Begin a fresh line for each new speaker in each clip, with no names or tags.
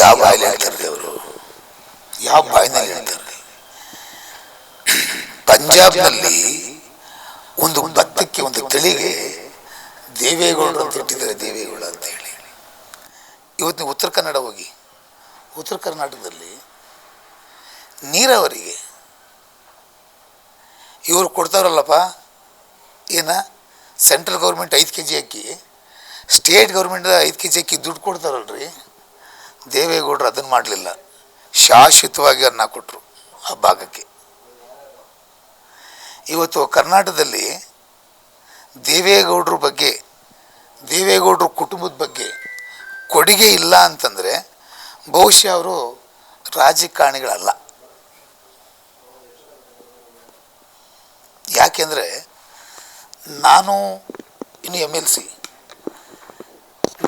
ಯಾವ ಬಾಯಲ್ಲಿ ಹೇಳ್ತಾರೆ ಅವರು? ಯಾವ ಬಾಯಿನಲ್ಲಿ ಹೇಳ್ತಾರೆ? ಪಂಜಾಬ್ನಲ್ಲಿ ಒಂದು ಭತ್ತಕ್ಕೆ, ಒಂದು ತಳಿಗೆ ದೇವೇಗೌಡರು ಅಂತ ಇಟ್ಟಿದ್ದಾರೆ, ದೇವೇಗೌಡ ಅಂತ ಹೇಳಿ. ಇವತ್ತು ನೀವು ಉತ್ತರ ಕನ್ನಡ ಹೋಗಿ, ಉತ್ತರ ಕರ್ನಾಟಕದಲ್ಲಿ ನೀರಾವರಿಗೆ ಇವರು ಕೊಡ್ತಾರಲ್ಲಪ್ಪ, ಏನ ಸೆಂಟ್ರಲ್ ಗೌರ್ಮೆಂಟ್ 5 kg ಅಕ್ಕಿ, ಸ್ಟೇಟ್ ಗೌರ್ಮೆಂಟ್ 5 kg ಅಕ್ಕಿ ದುಡ್ಡು ಕೊಡ್ತಾರಲ್ರಿ. ದೇವೇಗೌಡರು ಅದನ್ನು ಮಾಡಲಿಲ್ಲ, ಶಾಶ್ವತವಾಗಿ ಅನ್ನ ಕೊಟ್ಟರು ಆ ಭಾಗಕ್ಕೆ. ಇವತ್ತು ಕರ್ನಾಟಕದಲ್ಲಿ ದೇವೇಗೌಡರ ಬಗ್ಗೆ, ದೇವೇಗೌಡರ ಕುಟುಂಬದ ಬಗ್ಗೆ ಕೊಡುಗೆ ಇಲ್ಲ ಅಂತಂದರೆ ಬಹುಶಃ ಅವರು ರಾಜಕಾರಣಿಗಳಲ್ಲ. ಯಾಕೆಂದರೆ ನಾನು ಇನ್ನು MLC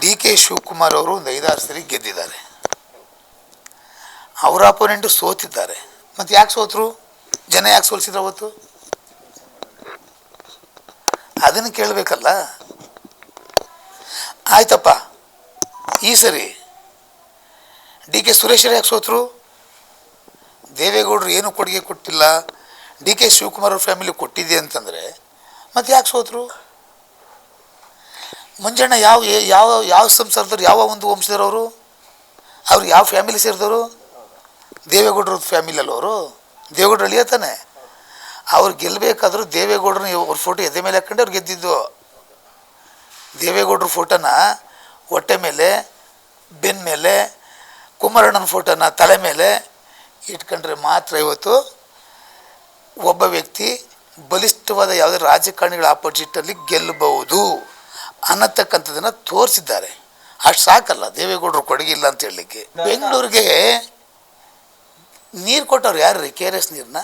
DK ಶಿವಕುಮಾರ್ ಅವರು ಒಂದು 5-6 ಸರಿ ಗೆದ್ದಿದ್ದಾರೆ. ಅವರ ಅಪೋನೆಂಟು ಸೋತಿದ್ದಾರೆ. ಮತ್ತು ಯಾಕೆ ಸೋತರು? ಜನ ಯಾಕೆ ಸೋಲಿಸಿದ್ರು ಅವತ್ತು? ಅದನ್ನು ಕೇಳಬೇಕಲ್ಲ. ಆಯ್ತಪ್ಪ, ಈ ಸರಿ DK ಸುರೇಶರು ಯಾಕೆ ಸೋತರು? ದೇವೇಗೌಡರು ಏನೂ ಕೊಡುಗೆ ಕೊಟ್ಟಿಲ್ಲ, DK ಶಿವಕುಮಾರ್ ಅವ್ರ ಫ್ಯಾಮಿಲಿ ಕೊಟ್ಟಿದೆ ಅಂತಂದರೆ ಮತ್ತು ಯಾಕೆ ಸೋತರು? ಮಂಜಣ್ಣ ಯಾವ ಯಾವ ಯಾವ ಸಂಸಾರದವ್ರು, ಯಾವ ಒಂದು ವಂಶದವರು? ಅವ್ರು ಯಾವ ಫ್ಯಾಮಿಲಿ ಸೇರಿದವರು? ದೇವೇಗೌಡರ ಫ್ಯಾಮಿಲಿಯಲ್ಲ ಅವರು, ದೇವೇಗೌಡರು ಅಳಿಯತಾನೆ. ಅವ್ರು ಗೆಲ್ಲಬೇಕಾದ್ರೂ ದೇವೇಗೌಡರನ್ನ ಅವ್ರ ಫೋಟೋ ಎದೆ ಮೇಲೆ ಹಾಕ್ಕೊಂಡು ಅವ್ರು ಗೆದ್ದಿದ್ದು. ದೇವೇಗೌಡರ ಫೋಟೋನ ಹೊಟ್ಟೆ ಮೇಲೆ, ಬೆನ್ನ ಮೇಲೆ, ಕುಮಾರಣ್ಣನ ಫೋಟೋನ ತಲೆ ಮೇಲೆ ಇಟ್ಕೊಂಡ್ರೆ ಮಾತ್ರ ಇವತ್ತು ಒಬ್ಬ ವ್ಯಕ್ತಿ ಬಲಿಷ್ಠವಾದ ಯಾವುದೇ ರಾಜಕಾರಣಿಗಳ ಆಪೋಸಿಟಲ್ಲಿ ಗೆಲ್ಲಬಹುದು ಅನ್ನತಕ್ಕಂಥದ್ದನ್ನು ತೋರಿಸಿದ್ದಾರೆ. ಅಷ್ಟು ಸಾಕಲ್ಲ ದೇವೇಗೌಡರು ಕೊಡುಗಿಲ್ಲ ಅಂತ ಹೇಳಲಿಕ್ಕೆ. ಬೆಂಗಳೂರಿಗೆ ನೀರು ಕೊಟ್ಟವ್ರು ಯಾರು ರೀ? KRS ನೀರನ್ನ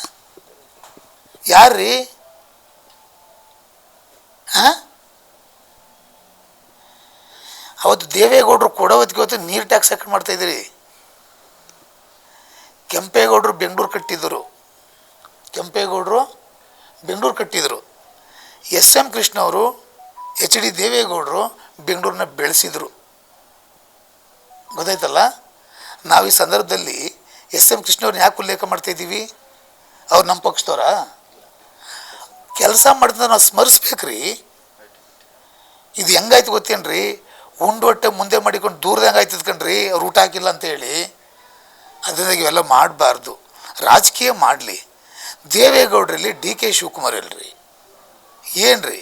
ಯಾರು ರೀ? ಅವತ್ತು ದೇವೇಗೌಡರು ಕೊಡೋದಕ್ಕೆ ಇವತ್ತು ನೀರು ಟ್ಯಾಕ್ಸ್ ಹಾಕಿ ಮಾಡ್ತಾಯಿದ್ದೀರಿ. ಕೆಂಪೇಗೌಡರು ಬೆಂಗಳೂರು ಕಟ್ಟಿದ್ದರು, ಕೆಂಪೇಗೌಡರು ಬೆಂಗಳೂರು ಕಟ್ಟಿದರು. SM ಕೃಷ್ಣ ಅವರು, HD ದೇವೇಗೌಡರು ಬೆಂಗಳೂರನ್ನ ಬೆಳೆಸಿದರು. ಗೊತ್ತಾಯ್ತಲ್ಲ? ನಾವು ಈ ಸಂದರ್ಭದಲ್ಲಿ SM ಕೃಷ್ಣ ಅವ್ರನ್ನ ಯಾಕೆ ಉಲ್ಲೇಖ ಮಾಡ್ತಾಯಿದ್ದೀವಿ? ಅವ್ರು ನಮ್ಮ ಪಕ್ಷದವರ ಕೆಲಸ ಮಾಡ್ತಾರೆ, ನಾವು ಸ್ಮರಿಸ್ಬೇಕ್ರಿ. ಇದು ಹೆಂಗಾಯ್ತು ಗೊತ್ತೇನ್ರಿ? ಉಂಡು ಹೊಟ್ಟೆ ಮುಂದೆ ಮಾಡಿಕೊಂಡು ದೂರದಂಗೆ ಆಯ್ತದ ಕಣ್ರಿ, ಅವ್ರು ಊಟ ಹಾಕಿಲ್ಲ ಅಂತೇಳಿ. ಅದರಿಂದ ಇವೆಲ್ಲ ಮಾಡಬಾರ್ದು. ರಾಜಕೀಯ ಮಾಡಲಿ. ದೇವೇಗೌಡರಲ್ಲಿ DK ಶಿವಕುಮಾರ್ ಅಲ್ರಿ, ಏನು ರೀ?